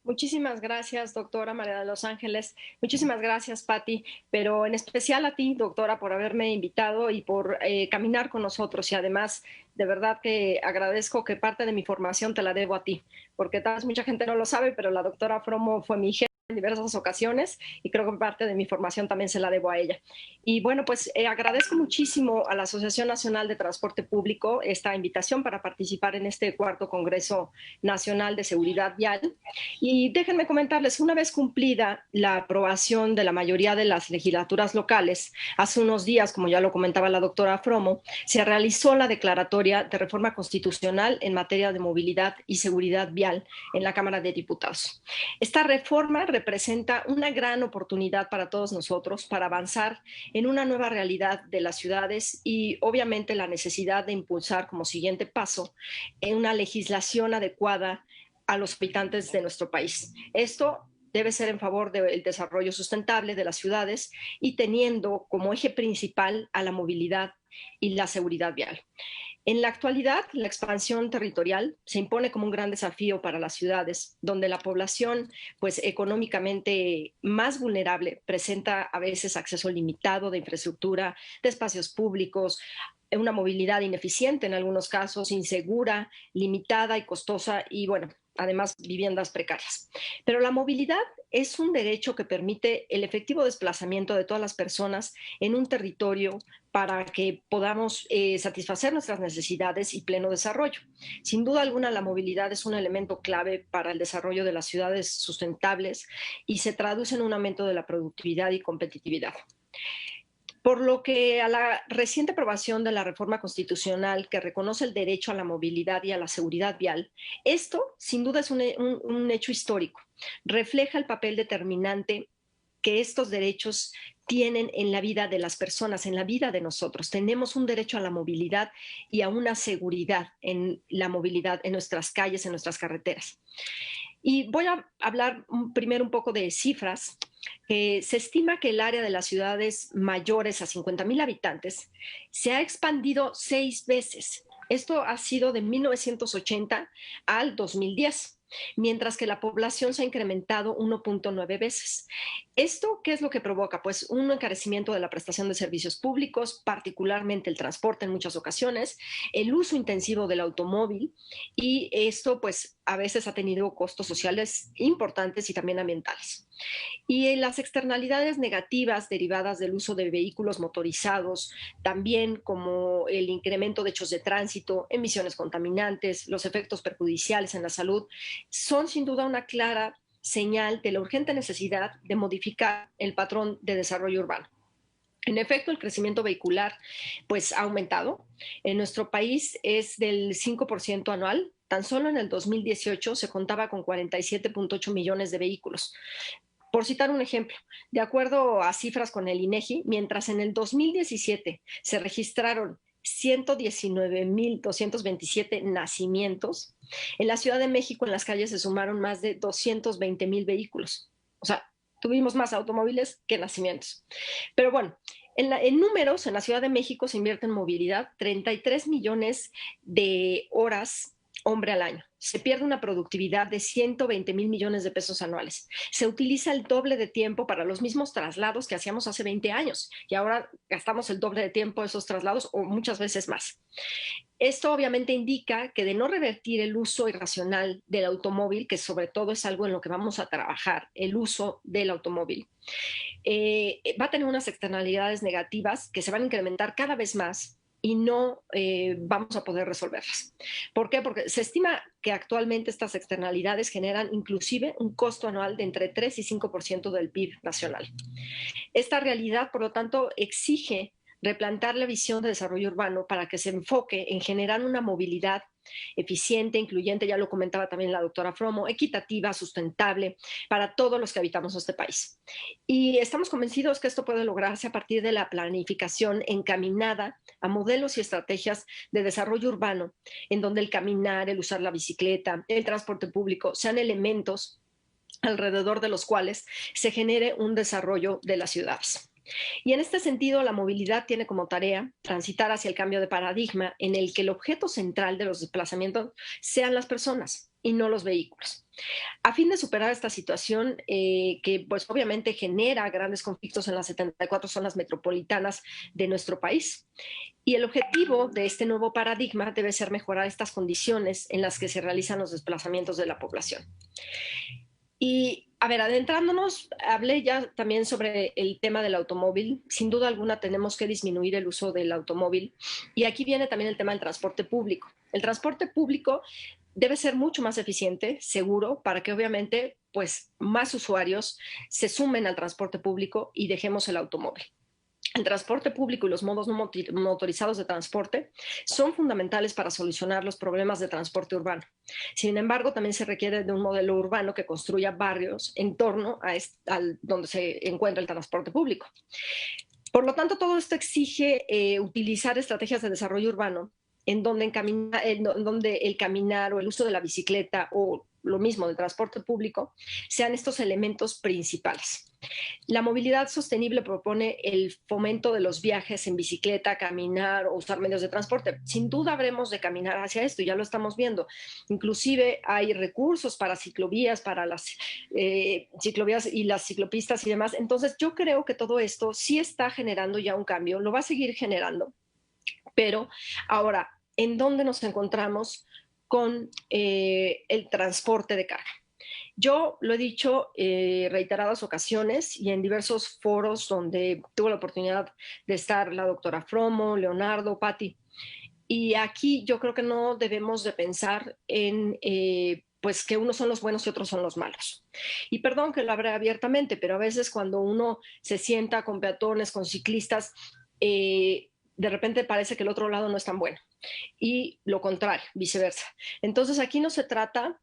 Muchísimas gracias, doctora María de los Ángeles. Muchísimas gracias, Patti, pero en especial a ti, doctora, por haberme invitado y por caminar con nosotros. Y además, de verdad que agradezco que parte de mi formación te la debo a ti, porque tal vez mucha gente no lo sabe, pero la doctora Fromo fue mi jefa en diversas ocasiones y creo que parte de mi formación también se la debo a ella. Y bueno, pues agradezco muchísimo a la Asociación Nacional de Transporte Público esta invitación para participar en este cuarto Congreso Nacional de Seguridad Vial. Y déjenme comentarles, una vez cumplida la aprobación de la mayoría de las legislaturas locales, hace unos días, como ya lo comentaba la doctora Fromo, se realizó la declaratoria de reforma constitucional en materia de movilidad y seguridad vial en la Cámara de Diputados. Esta reforma representa una gran oportunidad para todos nosotros para avanzar en una nueva realidad de las ciudades y obviamente la necesidad de impulsar como siguiente paso en una legislación adecuada a los habitantes de nuestro país. Esto debe ser en favor del desarrollo sustentable de las ciudades y teniendo como eje principal a la movilidad y la seguridad vial. En la actualidad, la expansión territorial se impone como un gran desafío para las ciudades, donde la población, pues económicamente más vulnerable, presenta a veces acceso limitado de infraestructura, de espacios públicos, una movilidad ineficiente en algunos casos, insegura, limitada y costosa y bueno, además viviendas precarias. Pero la movilidad es un derecho que permite el efectivo desplazamiento de todas las personas en un territorio para que podamos satisfacer nuestras necesidades y pleno desarrollo. Sin duda alguna, la movilidad es un elemento clave para el desarrollo de las ciudades sustentables y se traduce en un aumento de la productividad y competitividad. Por lo que a la reciente aprobación de la reforma constitucional que reconoce el derecho a la movilidad y a la seguridad vial, esto sin duda es un hecho histórico. Refleja el papel determinante que estos derechos tienen en la vida de las personas, en la vida de nosotros. Tenemos un derecho a la movilidad y a una seguridad en la movilidad en nuestras calles, en nuestras carreteras. Y voy a hablar primero un poco de cifras. Se estima que el área de las ciudades mayores a 50,000 habitantes se ha expandido 6 veces. Esto ha sido de 1980 al 2010, mientras que la población se ha incrementado 1.9 veces. ¿Esto qué es lo que provoca? Pues un encarecimiento de la prestación de servicios públicos, particularmente el transporte en muchas ocasiones, el uso intensivo del automóvil y esto pues a veces ha tenido costos sociales importantes y también ambientales. Y las externalidades negativas derivadas del uso de vehículos motorizados, también como el incremento de hechos de tránsito, emisiones contaminantes, los efectos perjudiciales en la salud, son sin duda una clara señal de la urgente necesidad de modificar el patrón de desarrollo urbano. En efecto, el crecimiento vehicular pues ha aumentado. En nuestro país es del 5% anual. Tan solo en el 2018 se contaba con 47.8 millones de vehículos. Por citar un ejemplo, de acuerdo a cifras con el INEGI, mientras en el 2017 se registraron 119,227 nacimientos, en la Ciudad de México en las calles se sumaron más de 220,000 vehículos. O sea, tuvimos más automóviles que nacimientos. Pero bueno, en números, en la Ciudad de México se invierte en movilidad 33 millones de horas hombre al año. Se pierde una productividad de 120,000 millones de pesos anuales. Se utiliza el doble de tiempo para los mismos traslados que hacíamos hace 20 años y ahora gastamos el doble de tiempo en esos traslados o muchas veces más. Esto obviamente indica que de no revertir el uso irracional del automóvil, que sobre todo es algo en lo que vamos a trabajar, el uso del automóvil, va a tener unas externalidades negativas que se van a incrementar cada vez más y no vamos a poder resolverlas. ¿Por qué? Porque se estima que actualmente estas externalidades generan inclusive un costo anual de entre 3 y 5% del PIB nacional. Esta realidad, por lo tanto, exige replantar la visión de desarrollo urbano para que se enfoque en generar una movilidad eficiente, incluyente, ya lo comentaba también la doctora Fromo, equitativa, sustentable para todos los que habitamos este país. Y estamos convencidos que esto puede lograrse a partir de la planificación encaminada a modelos y estrategias de desarrollo urbano, en donde el caminar, el usar la bicicleta, el transporte público sean elementos alrededor de los cuales se genere un desarrollo de las ciudades. Y en este sentido, la movilidad tiene como tarea transitar hacia el cambio de paradigma en el que el objeto central de los desplazamientos sean las personas y no los vehículos. A fin de superar esta situación, que pues obviamente genera grandes conflictos en las 74 zonas metropolitanas de nuestro país. Y el objetivo de este nuevo paradigma debe ser mejorar estas condiciones en las que se realizan los desplazamientos de la población. Y a ver, adentrándonos, hablé ya también sobre el tema del automóvil. Sin duda alguna tenemos que disminuir el uso del automóvil. Y aquí viene también el tema del transporte público. El transporte público debe ser mucho más eficiente, seguro, para que obviamente pues más usuarios se sumen al transporte público y dejemos el automóvil. El transporte público y los modos no motorizados de transporte son fundamentales para solucionar los problemas de transporte urbano. Sin embargo, también se requiere de un modelo urbano que construya barrios en torno a donde se encuentra el transporte público. Por lo tanto, todo esto exige utilizar estrategias de desarrollo urbano en donde el caminar o el uso de la bicicleta o lo mismo del transporte público sean estos elementos principales. La movilidad sostenible propone el fomento de los viajes en bicicleta, caminar o usar medios de transporte. Sin duda habremos de caminar hacia esto, ya lo estamos viendo. Inclusive hay recursos para ciclovías, para las ciclovías y las ciclopistas y demás. Entonces yo creo que todo esto sí está generando ya un cambio, lo va a seguir generando. Pero ahora, ¿en dónde nos encontramos con el transporte de carga? Yo lo he dicho reiteradas ocasiones y en diversos foros donde tuve la oportunidad de estar la doctora Fromo, Leonardo, Patti. Y aquí yo creo que no debemos de pensar en pues que unos son los buenos y otros son los malos. Y perdón que lo habré abiertamente, pero a veces cuando uno se sienta con peatones, con ciclistas, de repente parece que el otro lado no es tan bueno. Y lo contrario, viceversa. Entonces aquí no se trata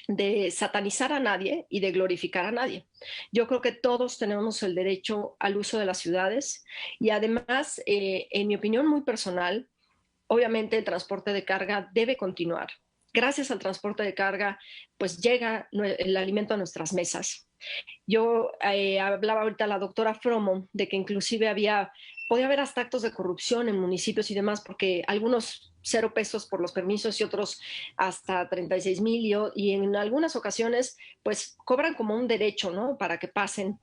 de satanizar a nadie y de glorificar a nadie. Yo creo que todos tenemos el derecho al uso de las ciudades y además, en mi opinión muy personal, obviamente el transporte de carga debe continuar. Gracias al transporte de carga, pues llega el alimento a nuestras mesas. Yo hablaba ahorita a la doctora Fromo de que inclusive podía haber hasta actos de corrupción en municipios y demás, porque algunos 0 pesos por los permisos y otros hasta 36,000 y en algunas ocasiones pues cobran como un derecho, ¿no? Para que pasen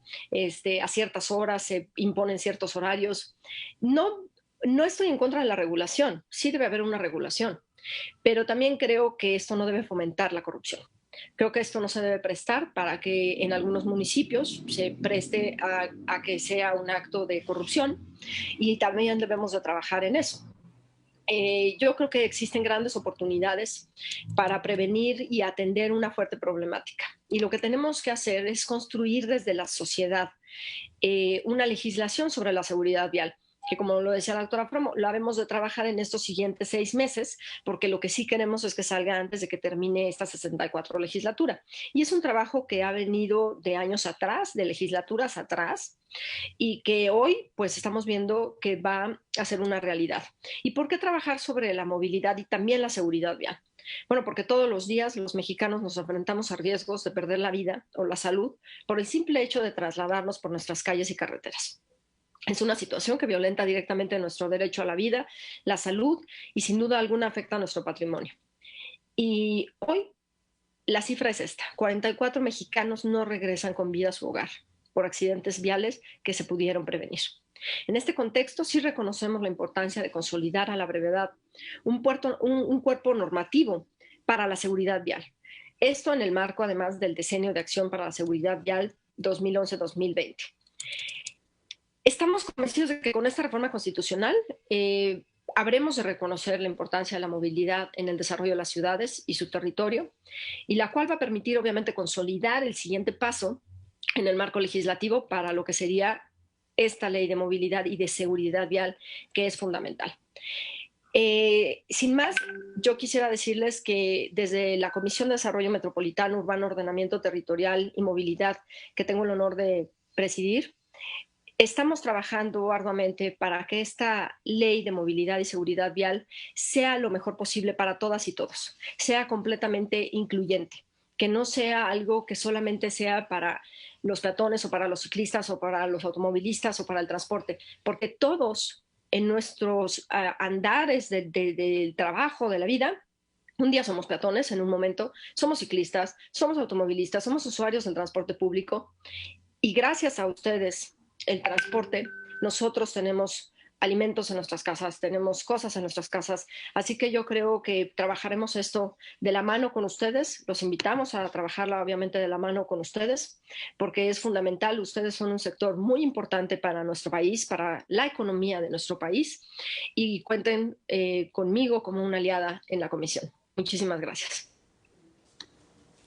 a ciertas horas, se imponen ciertos horarios. No, no estoy en contra de la regulación, sí debe haber una regulación, pero también creo que esto no debe fomentar la corrupción. Creo que esto no se debe prestar para que en algunos municipios se preste a que sea un acto de corrupción y también debemos de trabajar en eso. Yo creo que existen grandes oportunidades para prevenir y atender una fuerte problemática. Y lo que tenemos que hacer es construir desde la sociedad una legislación sobre la seguridad vial que como lo decía la doctora Fromo, lo haremos de trabajar en estos siguientes 6 meses, porque lo que sí queremos es que salga antes de que termine esta 64 legislatura. Y es un trabajo que ha venido de años atrás, de legislaturas atrás, y que hoy pues estamos viendo que va a ser una realidad. ¿Y por qué trabajar sobre la movilidad y también la seguridad vial? Bueno, porque todos los días los mexicanos nos enfrentamos a riesgos de perder la vida o la salud por el simple hecho de trasladarnos por nuestras calles y carreteras. Es una situación que violenta directamente nuestro derecho a la vida, la salud y sin duda alguna afecta a nuestro patrimonio. Y hoy la cifra es esta: 44 mexicanos no regresan con vida a su hogar por accidentes viales que se pudieron prevenir. En este contexto, sí reconocemos la importancia de consolidar a la brevedad un cuerpo normativo para la seguridad vial. Esto en el marco, además, del Decenio de Acción para la Seguridad Vial 2011-2020. Estamos convencidos de que con esta reforma constitucional habremos de reconocer la importancia de la movilidad en el desarrollo de las ciudades y su territorio, y la cual va a permitir, obviamente, consolidar el siguiente paso en el marco legislativo para lo que sería esta ley de movilidad y de seguridad vial, que es fundamental. Sin más, yo quisiera decirles que desde la Comisión de Desarrollo Metropolitano, Urbano, Ordenamiento Territorial y Movilidad, que tengo el honor de presidir, estamos trabajando arduamente para que esta ley de movilidad y seguridad vial sea lo mejor posible para todas y todos, sea completamente incluyente, que no sea algo que solamente sea para los peatones o para los ciclistas o para los automovilistas o para el transporte, porque todos en nuestros andares del trabajo, de la vida, un día somos peatones, en un momento somos ciclistas, somos automovilistas, somos usuarios del transporte público y gracias a ustedes, el transporte, nosotros tenemos alimentos en nuestras casas, tenemos cosas en nuestras casas. Así que yo creo que trabajaremos esto de la mano con ustedes. Los invitamos a trabajarla obviamente de la mano con ustedes, porque es fundamental. Ustedes son un sector muy importante para nuestro país, para la economía de nuestro país. Y cuenten conmigo como una aliada en la comisión. Muchísimas gracias.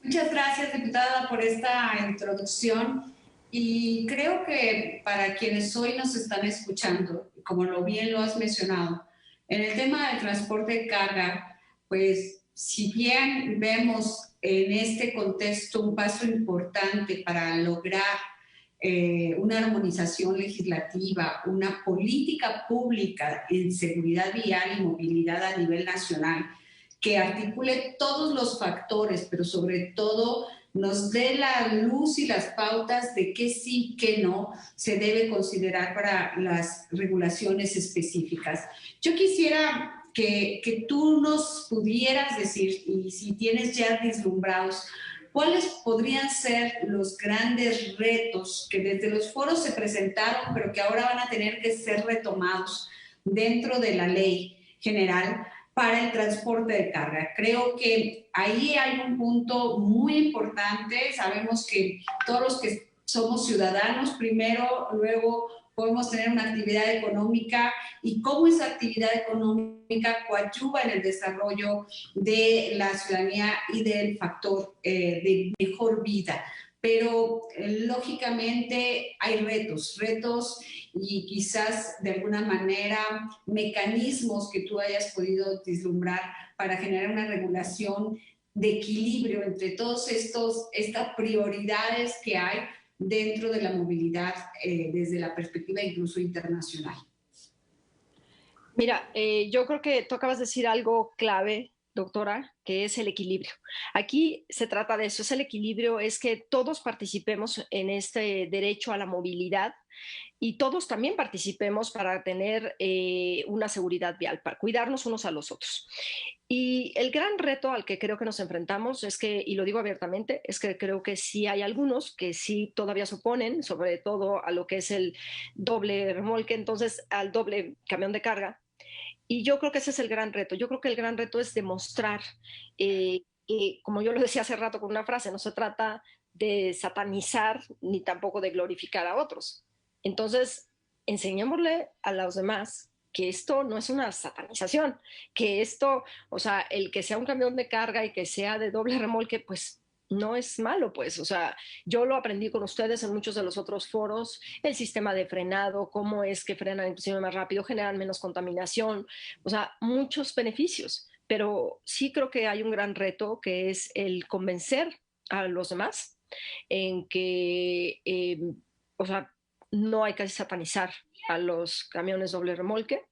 Muchas gracias, diputada, por esta introducción. Y creo que para quienes hoy nos están escuchando, como lo bien lo has mencionado, en el tema del transporte de carga, pues si bien vemos en este contexto un paso importante para lograr una armonización legislativa, una política pública en seguridad vial y movilidad a nivel nacional, que articule todos los factores, pero sobre todo nos dé la luz y las pautas de qué sí, qué no se debe considerar para las regulaciones específicas. Yo quisiera que tú nos pudieras decir, y si tienes ya vislumbrados, ¿cuáles podrían ser los grandes retos que desde los foros se presentaron, pero que ahora van a tener que ser retomados dentro de la ley general para el transporte de carga? Creo que ahí hay un punto muy importante. Sabemos que todos los que somos ciudadanos primero, luego podemos tener una actividad económica y cómo esa actividad económica coadyuva en el desarrollo de la ciudadanía y del factor de mejor vida. Pero lógicamente hay retos y quizás de alguna manera mecanismos que tú hayas podido vislumbrar para generar una regulación de equilibrio entre todos estas prioridades que hay dentro de la movilidad desde la perspectiva incluso internacional. Mira, yo creo que tú acabas de decir algo clave, doctora, que es el equilibrio. Aquí se trata de eso, es el equilibrio, es que todos participemos en este derecho a la movilidad y todos también participemos para tener una seguridad vial, para cuidarnos unos a los otros. Y el gran reto al que creo que nos enfrentamos es que, y lo digo abiertamente, es que creo que sí hay algunos que sí todavía se oponen, sobre todo a lo que es el doble remolque, entonces al doble camión de carga. Y yo creo que ese es el gran reto. Yo creo que el gran reto es demostrar, como yo lo decía hace rato con una frase, no se trata de satanizar ni tampoco de glorificar a otros. Entonces, enseñémosle a los demás que esto no es una satanización, que esto, o sea, el que sea un camión de carga y que sea de doble remolque, pues no es malo, pues, o sea, yo lo aprendí con ustedes en muchos de los otros foros, el sistema de frenado, cómo es que frenan inclusive más rápido, generan menos contaminación, o sea, muchos beneficios, pero sí creo que hay un gran reto que es el convencer a los demás en que, o sea, no hay que satanizar a los camiones doble remolque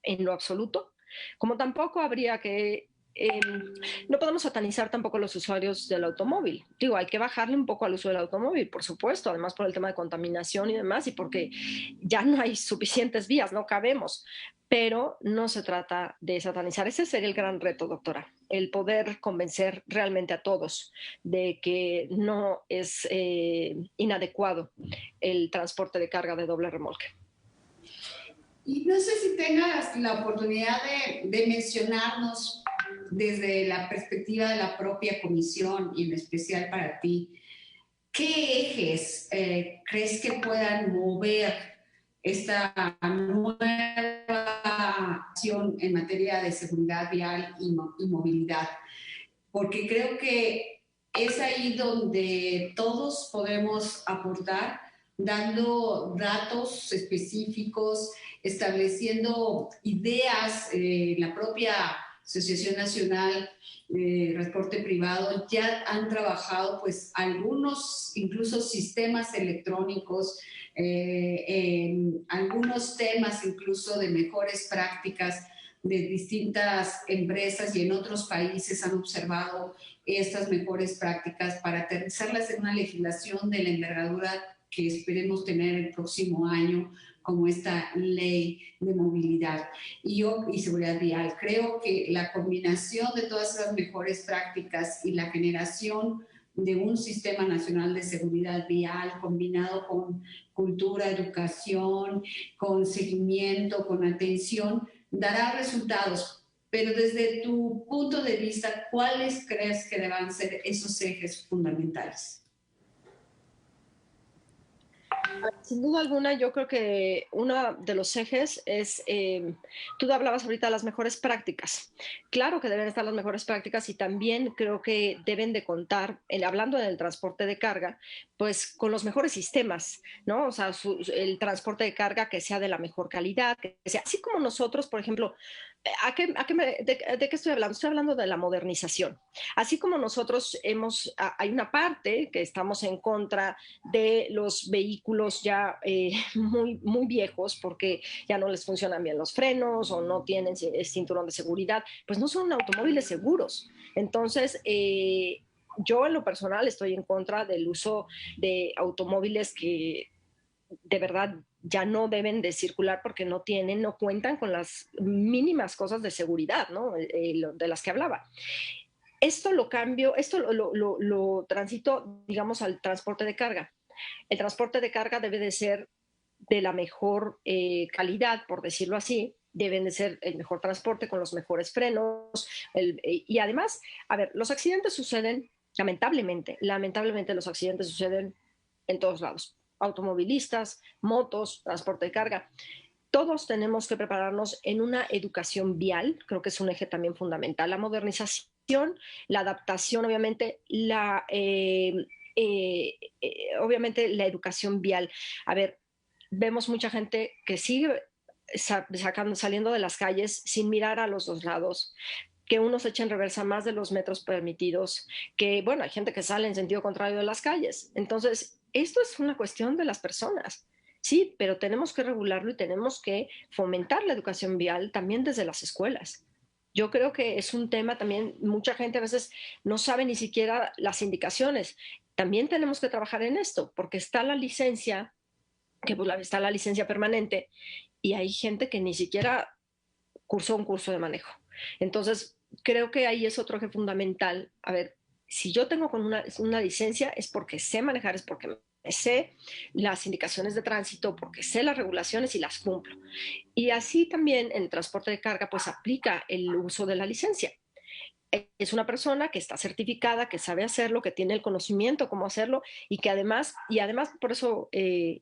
en lo absoluto, como tampoco habría que no podemos satanizar tampoco a los usuarios del automóvil. Digo, hay que bajarle un poco al uso del automóvil, por supuesto, además por el tema de contaminación y demás, y porque ya no hay suficientes vías, no cabemos. Pero no se trata de satanizar. Ese sería el gran reto, doctora, el poder convencer realmente a todos de que no es inadecuado el transporte de carga de doble remolque. Y no sé si tengas la oportunidad de mencionarnos desde la perspectiva de la propia comisión y en especial para ti, ¿qué ejes crees que puedan mover esta nueva acción en materia de seguridad vial y movilidad? Porque creo que es ahí donde todos podemos aportar, dando datos específicos, estableciendo ideas. La propia Asociación Nacional de Transporte Privado ya han trabajado pues algunos incluso sistemas electrónicos, en algunos temas incluso de mejores prácticas de distintas empresas y en otros países han observado estas mejores prácticas para aterrizarlas en una legislación de la envergadura que esperemos tener el próximo año, como esta ley de movilidad y seguridad vial. Creo que la combinación de todas esas mejores prácticas y la generación de un sistema nacional de seguridad vial combinado con cultura, educación, con seguimiento, con atención, dará resultados. Pero desde tu punto de vista, ¿cuáles crees que deban ser esos ejes fundamentales? Sin duda alguna, yo creo que uno de los ejes es, tú hablabas ahorita de las mejores prácticas. Claro que deben estar las mejores prácticas y también creo que deben de contar, hablando del transporte de carga, pues con los mejores sistemas, ¿no? O sea, el transporte de carga que sea de la mejor calidad, que sea así como nosotros, por ejemplo, ¿de qué estoy hablando? Estoy hablando de la modernización. Así como nosotros hay una parte que estamos en contra de los vehículos ya muy viejos porque ya no les funcionan bien los frenos o no tienen cinturón de seguridad, pues no son automóviles seguros. Entonces, yo en lo personal estoy en contra del uso de automóviles que de verdad ya no deben de circular porque no cuentan con las mínimas cosas de seguridad, ¿no? De las que hablaba. Esto lo cambio, esto lo transito, digamos, al transporte de carga. El transporte de carga debe de ser de la mejor calidad, por decirlo así, deben de ser el mejor transporte con los mejores frenos. Y además, a ver, los accidentes suceden, lamentablemente los accidentes suceden en todos lados. Automovilistas, motos, transporte de carga. Todos tenemos que prepararnos en una educación vial, creo que es un eje también fundamental. La modernización, la adaptación, obviamente la educación vial. A ver, vemos mucha gente que sigue saliendo de las calles sin mirar a los dos lados, que uno se echa en reversa más de los metros permitidos, que bueno, hay gente que sale en sentido contrario de las calles. Entonces, esto es una cuestión de las personas. Sí, pero tenemos que regularlo y tenemos que fomentar la educación vial también desde las escuelas. Yo creo que es un tema también, mucha gente a veces no sabe ni siquiera las indicaciones. También tenemos que trabajar en esto, porque está la licencia, que pues está la licencia permanente, y hay gente que ni siquiera cursó un curso de manejo. Entonces, creo que ahí es otro eje fundamental. A ver, si yo tengo con una licencia es porque sé manejar, es porque sé las indicaciones de tránsito, porque sé las regulaciones y las cumplo. Y así también en el transporte de carga, pues aplica el uso de la licencia. Es una persona que está certificada, que sabe hacerlo, que tiene el conocimiento cómo hacerlo y además por eso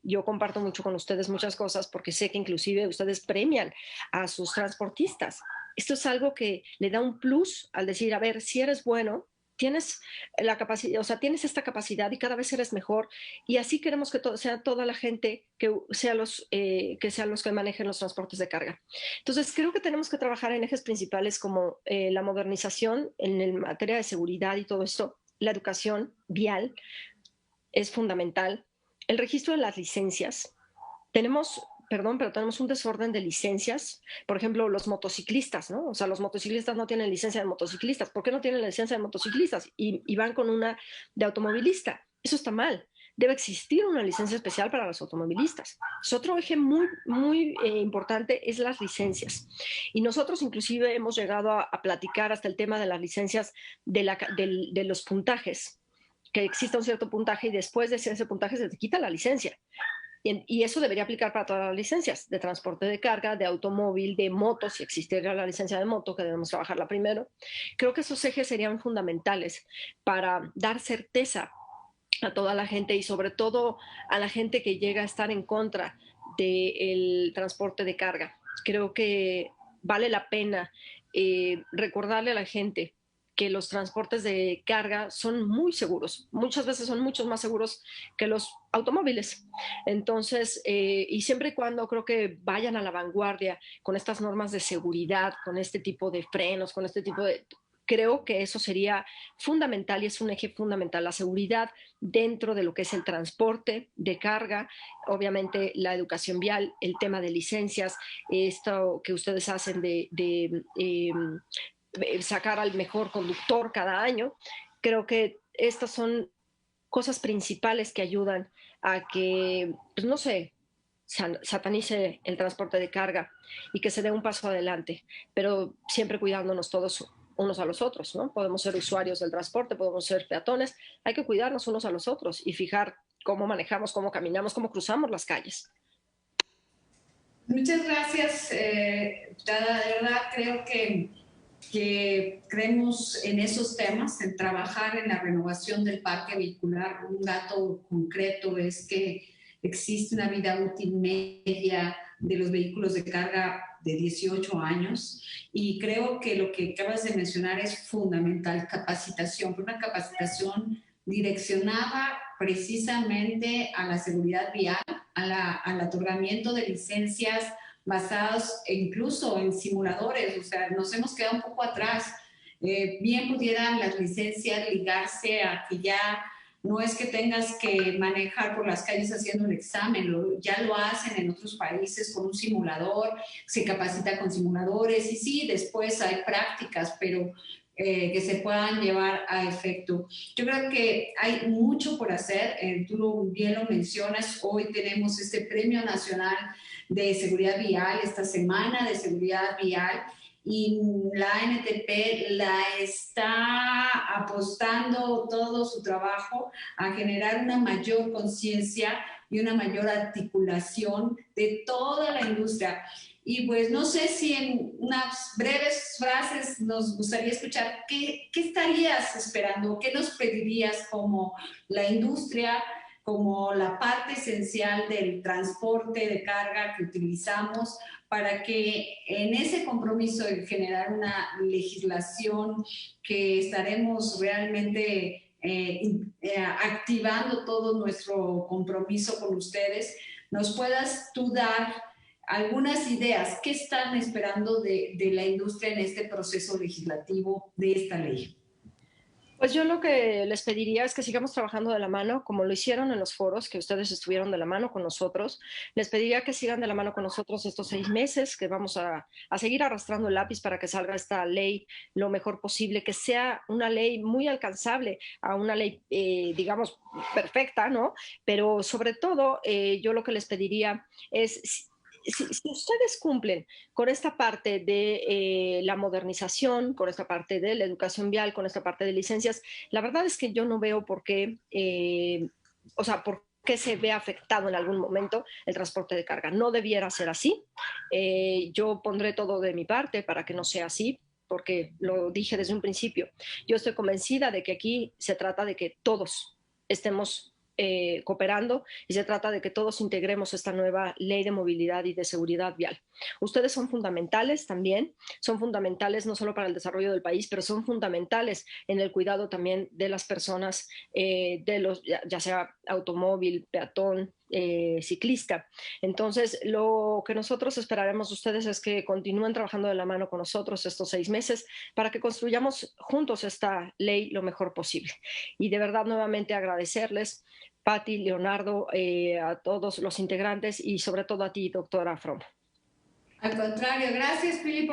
yo comparto mucho con ustedes muchas cosas porque sé que inclusive ustedes premian a sus transportistas. Esto es algo que le da un plus al decir, a ver, si eres bueno, tienes la capacidad, o sea, tienes esta capacidad y cada vez eres mejor y así queremos que sea toda la gente que sean los que manejen los transportes de carga. Entonces, creo que tenemos que trabajar en ejes principales como la modernización en materia de seguridad y todo esto. La educación vial es fundamental. El registro de las licencias. Perdón, pero tenemos un desorden de licencias. Por ejemplo, los motociclistas, ¿no? O sea, los motociclistas no tienen licencia de motociclistas. ¿Por qué no tienen la licencia de motociclistas? Y van con una de automovilista. Eso está mal. Debe existir una licencia especial para los automovilistas. Es otro eje muy importante, es las licencias. Y nosotros inclusive hemos llegado a platicar hasta el tema de las licencias de los puntajes, que exista un cierto puntaje y después de ese puntaje se te quita la licencia. Y eso debería aplicar para todas las licencias de transporte de carga, de automóvil, de moto, si existiera la licencia de moto, que debemos trabajarla primero. Creo que esos ejes serían fundamentales para dar certeza a toda la gente y sobre todo a la gente que llega a estar en contra del transporte de carga. Creo que vale la pena recordarle a la gente que los transportes de carga son muy seguros, muchas veces son mucho más seguros que los automóviles. Entonces, y siempre y cuando creo que vayan a la vanguardia con estas normas de seguridad, con este tipo de frenos, con este tipo de... Creo que eso sería fundamental y es un eje fundamental, la seguridad dentro de lo que es el transporte de carga, obviamente la educación vial, el tema de licencias, esto que ustedes hacen de sacar al mejor conductor cada año. Creo que estas son cosas principales que ayudan a que, pues no sé, satanice el transporte de carga y que se dé un paso adelante, pero siempre cuidándonos todos unos a los otros, ¿no? Podemos ser usuarios del transporte, podemos ser peatones, hay que cuidarnos unos a los otros y fijar cómo manejamos, cómo caminamos, cómo cruzamos las calles. Muchas gracias, Dada. De verdad creo que creemos en esos temas, en trabajar en la renovación del parque vehicular. Un dato concreto es que existe una vida útil media de los vehículos de carga de 18 años y creo que lo que acabas de mencionar es fundamental, capacitación, una capacitación direccionada precisamente a la seguridad vial, al otorgamiento de licencias basados incluso en simuladores. O sea, nos hemos quedado un poco atrás. Bien pudieran las licencias ligarse a que ya no es que tengas que manejar por las calles haciendo un examen, ya lo hacen en otros países con un simulador, se capacita con simuladores y sí, después hay prácticas, pero que se puedan llevar a efecto. Yo creo que hay mucho por hacer, tú bien lo mencionas, hoy tenemos este Premio Nacional de Seguridad Vial, esta Semana de Seguridad Vial, y la ANTP la está apostando todo su trabajo a generar una mayor conciencia y una mayor articulación de toda la industria. Y pues no sé si en unas breves frases nos gustaría escuchar qué estarías esperando, qué nos pedirías como la industria, como la parte esencial del transporte de carga que utilizamos para que en ese compromiso de generar una legislación que estaremos realmente activando todo nuestro compromiso con ustedes, nos puedas tú dar algunas ideas. ¿Qué están esperando de la industria en este proceso legislativo de esta ley? Pues yo lo que les pediría es que sigamos trabajando de la mano, como lo hicieron en los foros, que ustedes estuvieron de la mano con nosotros. Les pediría que sigan de la mano con nosotros estos 6 meses, que vamos a seguir arrastrando el lápiz para que salga esta ley lo mejor posible, que sea una ley muy alcanzable, a una ley, digamos, perfecta, ¿no? Pero sobre todo, yo lo que les pediría es si ustedes cumplen con esta parte de la modernización, con esta parte de la educación vial, con esta parte de licencias, la verdad es que yo no veo por qué, o sea, por qué se ve afectado en algún momento el transporte de carga. No debiera ser así. Yo pondré todo de mi parte para que no sea así, porque lo dije desde un principio. Yo estoy convencida de que aquí se trata de que todos estemos cooperando y se trata de que todos integremos esta nueva ley de movilidad y de seguridad vial. Ustedes son fundamentales también, son fundamentales no solo para el desarrollo del país, pero son fundamentales en el cuidado también de las personas, de los, ya sea automóvil, peatón, ciclista. Entonces, lo que nosotros esperaremos de ustedes es que continúen trabajando de la mano con nosotros estos 6 meses para que construyamos juntos esta ley lo mejor posible. Y de verdad, nuevamente agradecerles, Patti, Leonardo, a todos los integrantes y sobre todo a ti, doctora From. Al contrario, gracias, Pili,